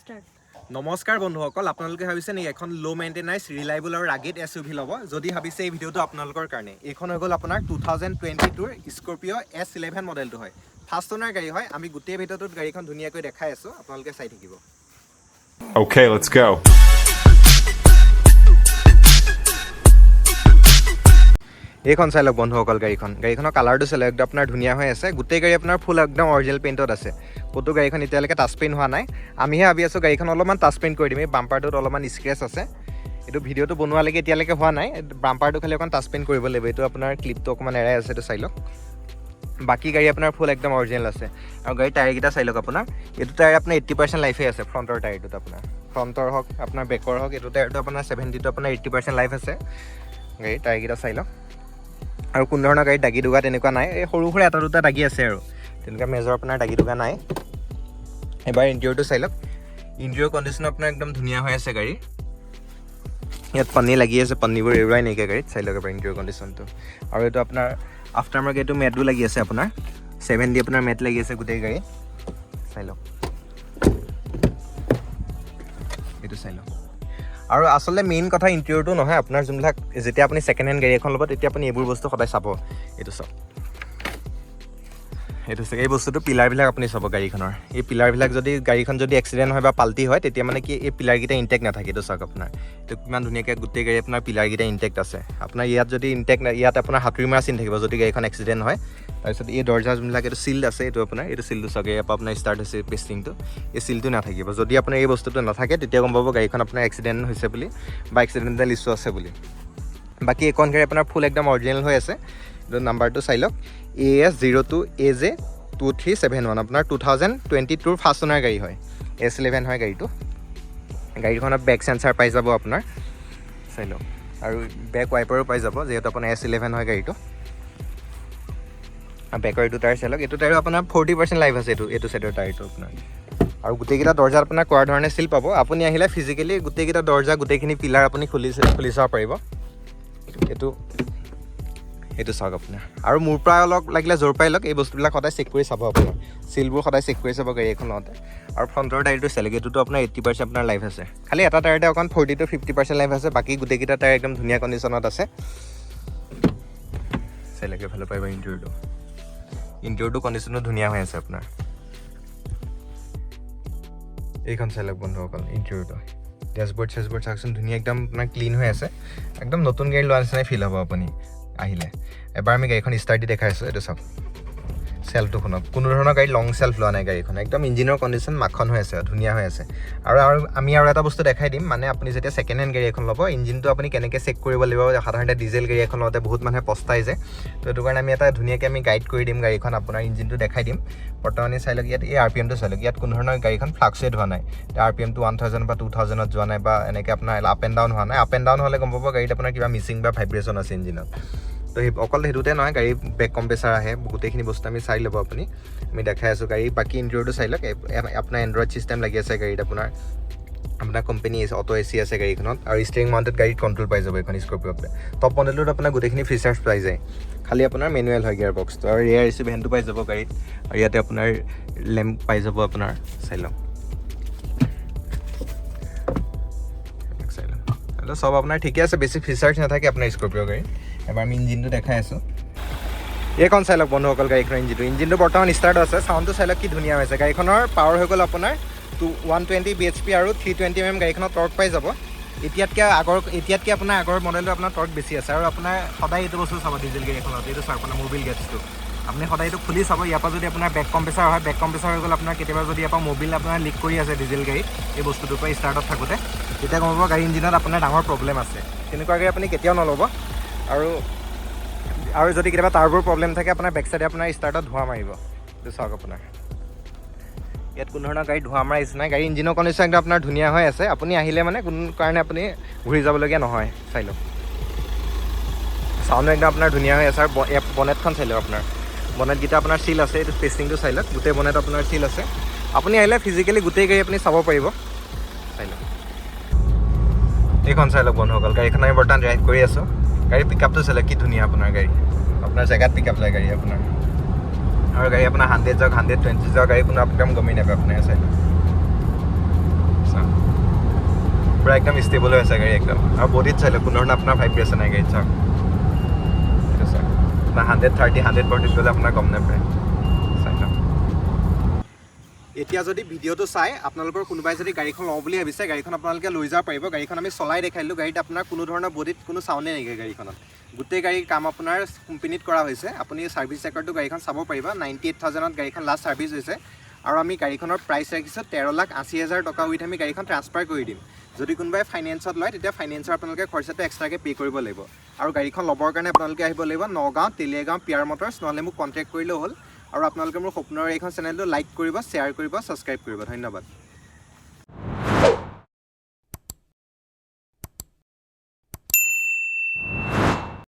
Start নমস্কাৰ বন্ধুসকল আপোনালোকে ভাবিছে নেকি এখন লো মেইনটেনেন্স ৰিলায়েবল আৰু ৰাগিড এছইউভি ল'ব যদি ভাবিছে এই ভিডিঅ'টো আপোনালোকৰ কাৰণে এইখন হৈ গ'ল আপোনাৰ 2022 স্কৰপিঅ' S11 মডেলটো হয় ফাৰ্ষ্ট ওনাৰ গাড়ী হয় আমি গোটেই ভিডিঅ'টোত গাড়ীখন ধুনীয়াকৈ দেখাই আছো আপোনালোকে চাই থাকিব Okay, let's go. এইখন চাই লওক বন্ধুসকল গাড়ীখনৰ কালাৰটো চাই লওক একদম আপোনাৰ ধুনীয়া হৈ আছে গোটেই গাড়ী আপোনাৰ ফুল একদম অৰিজিনেল পেইণ্টত আছে ক'তো গাড়ীখন এতিয়ালৈকে টাচ পেইণ্ট হোৱা নাই আমিহে ভাবি আছোঁ গাড়ীখন অলপমান টাচ পেইণ্ট কৰি দিম এই বাম্পাৰটোত অলপমান স্ক্ৰেচ আছে এইটো ভিডিঅ'টো বনোৱালৈকে এতিয়ালৈকে হোৱা নাই বাম্পাৰটো খালি অকণ টাচ পেইণ্ট কৰিব লাগিব এইটো আপোনাৰ ক্লিপটো অকণমান এৰাই আছে এইটো চাই লওক বাকী গাড়ী আপোনাৰ ফুল একদম অৰিজিনেল আছে আৰু গাড়ীৰ টায়াৰকেইটা চাই লওক আপোনাৰ এইটো টায়াৰ আপোনাৰ 80% লাইফে আছে ফ্ৰণ্টৰ টায়াৰটোত আপোনাৰ ফ্ৰণ্টৰ হওক আপোনাৰ বেকৰ হওক এইটো টায়াৰটো আপোনাৰ 70টো আপোনাৰ 80% লাইফ আছে গাড়ীৰ টায়াৰকেইটা চাই লওক আৰু কোনো ধৰণৰ গাড়ীত দাগি দুগা তেনেকুৱা নাই এই সৰু সৰু এটা দুটা দাগি আছে আৰু তেনেকুৱা মেজৰ আপোনাৰ দাগি দুগা নাই এবাৰ ইণ্টেৰিয়ৰটো চাই লওক ইণ্টেৰিয়ৰ কণ্ডিশ্যন আপোনাৰ একদম ধুনীয়া হৈ আছে গাড়ী ইয়াত পানী লাগি আছে পানীবোৰ এৰুৱাই নাইকিয়া গাড়ীত চাই লওক এবাৰ ইণ্টেৰিয়ৰ কণ্ডিশ্যনটো আৰু এইটো আপোনাৰ আফটাৰ মাৰ্কেট এইটো মেটো লাগি আছে আপোনাৰ 7D আপোনাৰ মেট লাগি আছে গোটেই গাড়ী চাই লওক এইটো চাই লওক আৰু আচলতে মেইন কথা ইণ্টেৰিয়ৰটো নহয় আপোনাৰ যোনবিলাক যেতিয়া আপুনি ছেকেণ্ড হেণ্ড গাড়ী এখন ল'ব তেতিয়া আপুনি এইবোৰ বস্তু সদায় চাব এইটো চাওক এইটো চাওক এই বস্তুটো পিলাৰবিলাক আপুনি চাব গাড়ীখনৰ এই পিলাৰবিলাক যদি গাড়ীখন যদি এক্সিডেণ্ট হয় বা পাল্টি হয় তেতিয়া মানে কি এই পিলাৰকেইটা ইনটেক্ট নাথাকে এইটো চাওক আপোনাৰ এইটো কিমান ধুনীয়াকৈ গোটেই গাড়ী আপোনাৰ পিলাৰকেইটা ইনটেক্ট আছে আপোনাৰ ইয়াত যদি ইনটেক্ট ইয়াত আপোনাৰ হাতুৰি মাৰা চিন থাকিব যদি গাড়ীখন এক্সিডেণ্ট হয় তাৰপিছত এই দৰ্জা যোনবিলাক এইটো চিল্ড আছে এইটো আপোনাৰ এইটো চিলটো চাওক ইয়াৰ পৰা আপোনাৰ ষ্টাৰ্ট হৈছে পেষ্টিংটো এই চিলটো নাথাকিব যদি আপোনাৰ এই বস্তুটো নাথাকে তেতিয়া গম পাব গাড়ীখন আপোনাৰ এক্সিডেণ্ট হৈছে বুলি বা এক্সিডেণ্টেল ইছ্যু আছে বুলি বাকী এইখন গাড়ী আপোনাৰ ফুল একদম অৰিজিনেল হৈ আছে এইটো নাম্বাৰটো চাই লওক AS02AJ2371 আপোনাৰ 2022 ফাৰ্ষ্ট ওনাৰ গাড়ী হয় S11 হয় গাড়ীখনত বেক চেঞ্চাৰ পাই যাব আপোনাৰ চাই লওক আৰু বেক ৱাইপাৰো পাই যাব যিহেতু আপোনাৰ S11 হয় গাড়ীটো বেকৰ এইটো টায়াৰ চাই লওক এইটো টায়াৰো আপোনাৰ 40% লাইফ আছে এইটো চাইডৰ টায়াৰটো আপোনাৰ আৰু গোটেইকেইটা দৰ্জাত আপোনাৰ কোৱাৰ ধৰণে চিল পাব আপুনি আহিলে ফিজিকেলি গোটেইকেইটা দৰ্জা গোটেইখিনি পিলাৰ আপুনি খুলি চাব পাৰিব এইটো চাওক আপোনাৰ আৰু মোৰ পৰা অলপ লাগিলে জোৰ পাই লওক এই বস্তুবিলাক সদায় চেক কৰি চাব আপোনাৰ চিলবোৰ সদায় চেক কৰি চাব গাড়ী এখনতে আৰু ফ্ৰণ্টৰ টায়াৰটো চাই লওক এইটোতো আপোনাৰ 80% আপোনাৰ লাইফ আছে খালি এটা টায়াৰতে অকণ 40 to 50% লাইফ আছে বাকী গোটেইকেইটা টায়াৰ একদম ধুনীয়া কণ্ডিশ্যনত আছে চাই লওক ভালো পাব ইণ্টেৰিয়ৰটো কণ্ডিশ্যনো ধুনীয়া হৈ আছে আপোনাৰ এইখন চাই লওক বন্ধুসকল ইণ্টেৰিয়ৰটো ডেছবৰ্ড চাওকচোন ধুনীয়া একদম আপোনাৰ ক্লিন হৈ আছে একদম নতুন গাড়ী লোৱা নিচিনাই ফিল হ'ব আপুনি আহিলে এবাৰ আমি গাড়ীখন ষ্টাৰ্ট দি দেখাইছোঁ এইটো চাওক চেল্ফটো শুনক কোনো ধৰণৰ গাড়ী লং চেল্ফ লোৱা নাই গাড়ীখন একদম ইঞ্জিনৰ কণ্ডিশ্যন মাখন হৈ আছে ধুনীয়া হৈ আছে আৰু আমি আৰু এটা বস্তু দেখাই দিম মানে আপুনি যেতিয়া ছেকেণ্ড হেণ্ড গাড়ী এখন ল'ব ইঞ্জিনটো আপুনি কেনেকৈ চেক কৰিব লাগিব সাধাৰণতে ডিজেল গাড়ী এখন লওঁতে বহুত মানুহে পস্তাই যায় তো সেইটো কাৰণে আমি এটা ধুনীয়াকৈ আমি গাইড কৰি দিম গাড়ীখন আপোনাৰ ইঞ্জিনটো দেখাই দিম বৰ্তমানে চাই লওক ইয়াত এই RPMটো চাই লওক ইয়াত কোনো ধৰণৰ গাড়ীখন ফ্লাকচুৱেট হোৱা নাই RPMটো 1000 বা 2000ত যোৱা নাই বা এনেকৈ আপোনাৰ আপ এণ্ড ডাউন হোৱা নাই আপ এণ্ড ডাউন হ'লে গম পাব গাড়ীত আপোনাৰ কিবা মিচিং বা ভাইব্ৰেশ্যন আছে ইঞ্জিনত তো অকল সেইটোতে নহয় গাড়ী বেক কম্প্ৰেচাৰ আহে গোটেইখিনি বস্তু আমি চাই ল'ব আপুনি আমি দেখাই আছোঁ গাড়ী বাকী ইণ্টেৰিয়ৰটো চাই লওক আপোনাৰ এণ্ড্ৰইড ছিষ্টেম লাগি আছে গাড়ীত আপোনাৰ কোম্পানী অটো AC আছে গাড়ীখনত আৰু ষ্টিয়াৰিং মাউণ্টেড গাড়ীত কণ্ট্ৰল পাই যাব এইখন স্কৰপিঅ'ত টপ মডেলটোত আপোনাৰ গোটেইখিনি ফিচাৰ্ছ পাই যায় খালি আপোনাৰ মেনুৱেল হয় গিয়াৰ বক্সটো আৰু ৰিয়াৰ AC ভেণ্টটো পাই যাব গাড়ীত আৰু ইয়াতে আপোনাৰ লেম্প পাই যাব আপোনাৰ চাই লওক চব আপোনাৰ ঠিকে আছে বেছি ফিচাৰ্ছ নাথাকে আপোনাৰ স্কৰপিঅ' গাড়ী এবাৰ আমি ইঞ্জিনটো দেখাই আছোঁ এইখন চাই লওক বন্ধুসকল গাড়ীখনৰ ইঞ্জিনটো বৰ্তমান ষ্টাৰ্ট আছে চাউণ্ডটো চাই লওক কি ধুনীয়া হৈছে গাড়ীখনৰ পাৱাৰ হৈ গ'ল আপোনাৰ 120 bhp আৰু 320 mm গাড়ীখনত টৰ্ক পাই যাব এতিয়াতকৈ আপোনাৰ আগৰ মডেলটো আপোনাৰ টৰ্ক বেছি আছে আৰু আপোনাৰ সদায় এইটো বস্তু চাব ডিজেল গাড়ী এখনত এইটো চাওক আপোনাৰ মবিল গেটছটো আপুনি সদায় এইটো খুলি চাব ইয়াৰ পৰা যদি আপোনাৰ বেক কম্প্ৰেচাৰ হয় বেক কম্প্ৰেচাৰ হৈ গ'ল আপোনাৰ কেতিয়াবা যদি ইয়াৰ পৰা মবিল আপোনাৰ লিক কৰি আছে ডিজেল গাড়ীত এই বস্তুটোৰ পৰা ষ্টাৰ্টত থাকোঁতে তেতিয়া গম পাব গাড়ী ইঞ্জিনত আপোনাৰ ডাঙৰ প্ৰব্লেম আছে তেনেকুৱা গাড়ী আপুনি কেতিয়াও নল'ব আৰু যদি কেতিয়াবা তাৰবোৰ প্ৰব্লেম থাকে আপোনাৰ বেক চাইডে আপোনাৰ ষ্টাৰ্টত ধোঁৱা মাৰিব এইটো চাওক আপোনাৰ ইয়াত কোনো ধৰণৰ গাড়ী ধোঁৱা মাৰা ইচ্ছা নাই গাড়ী ইঞ্জিনৰ কণ্ডিশ্যন একদম আপোনাৰ ধুনীয়া হৈ আছে আপুনি আহিলে মানে কোনো কাৰণে আপুনি ঘূৰি যাবলগীয়া নহয় চাই লওক চাউণ্ডটো একদম আপোনাৰ ধুনীয়া হৈ আছে আৰু বনেটখন চাই লওক আপোনাৰ বনেটকেইটা আপোনাৰ চিল আছে এইটো পেষ্টিংটো চাই লওক গোটেই বনেট আপোনাৰ চিল আছে আপুনি আহিলে ফিজিকেলি গোটেই গাড়ী আপুনি চাব পাৰিব চাই লওক এইখন চাই লওক বন্ধুসকল গাড়ীখন আমি বৰ্তমান ড্ৰাইভ কৰি আছোঁ গাড়ী পিক আপটো চাই লওক কি ধুনীয়া আপোনাৰ গাড়ী আপোনাৰ জেগাত পিক আপ লয় গাড়ী আপোনাৰ আৰু গাড়ী আপোনাৰ 100 যাওক 120 যাওক গাড়ী কোনো একদম গমেই নাপায় আপোনাৰ চাই পুৰা একদম ষ্টেবল হৈ আছে গাড়ী একদম আৰু বডিত চাইলে কোনো ধৰণৰ আপোনাৰ ভাইব্ৰেশ্যন নাই গাড়ীত চাওক এইটো চাওক আপোনাৰ 130 140 গ'লে আপোনাৰ গম নাপায় চাই লওক এতিয়া যদি ভিডিঅ'টো চাই আপোনালোকৰ কোনোবাই যদি গাড়ীখন লওঁ বুলি ভাবিছে গাড়ীখন আপোনালোকে লৈ যাব পাৰিব গাড়ীখন আমি চলাই দেখাইলোঁ গাড়ীত আপোনাৰ কোনো ধৰণৰ বডিত কোনো চাউণ্ডে নাইকিয়া গাড়ীখনত গোটেই গাড়ীৰ কাম আপোনাৰ কোম্পানীত কৰা হৈছে আপুনি ছাৰ্ভিচ ৰেকৰ্ডটো গাড়ীখন চাব পাৰিব 98,000ত গাড়ীখন লাষ্ট ছাৰ্ভিচ হৈছে আৰু আমি গাড়ীখনৰ প্ৰাইচ ৰাখিছোঁ 13,80,000 টকা উইথ আমি গাড়ীখন ট্ৰান্সফাৰ কৰি দিম যদি কোনোবাই ফাইনেন্সত লয় তেতিয়া ফাইনেন্সৰ আপোনালোকে খৰচাটো এক্সট্ৰাকৈ পে' কৰিব লাগিব আৰু গাড়ীখন ল'বৰ কাৰণে আপোনালোকে আহিব লাগিব নগাঁও তেলিয়াগাঁও পিয়াৰ মটৰ্ছ নহ'লে মোক কণ্টেক্ট কৰিলেও হ'ল আৰু আপোনালোকে মোৰ সপোনৰ এইখন চেনেলটো লাইক কৰিব শ্বেয়াৰ কৰিব ছাবস্ক্ৰাইব কৰিব ধন্যবাদ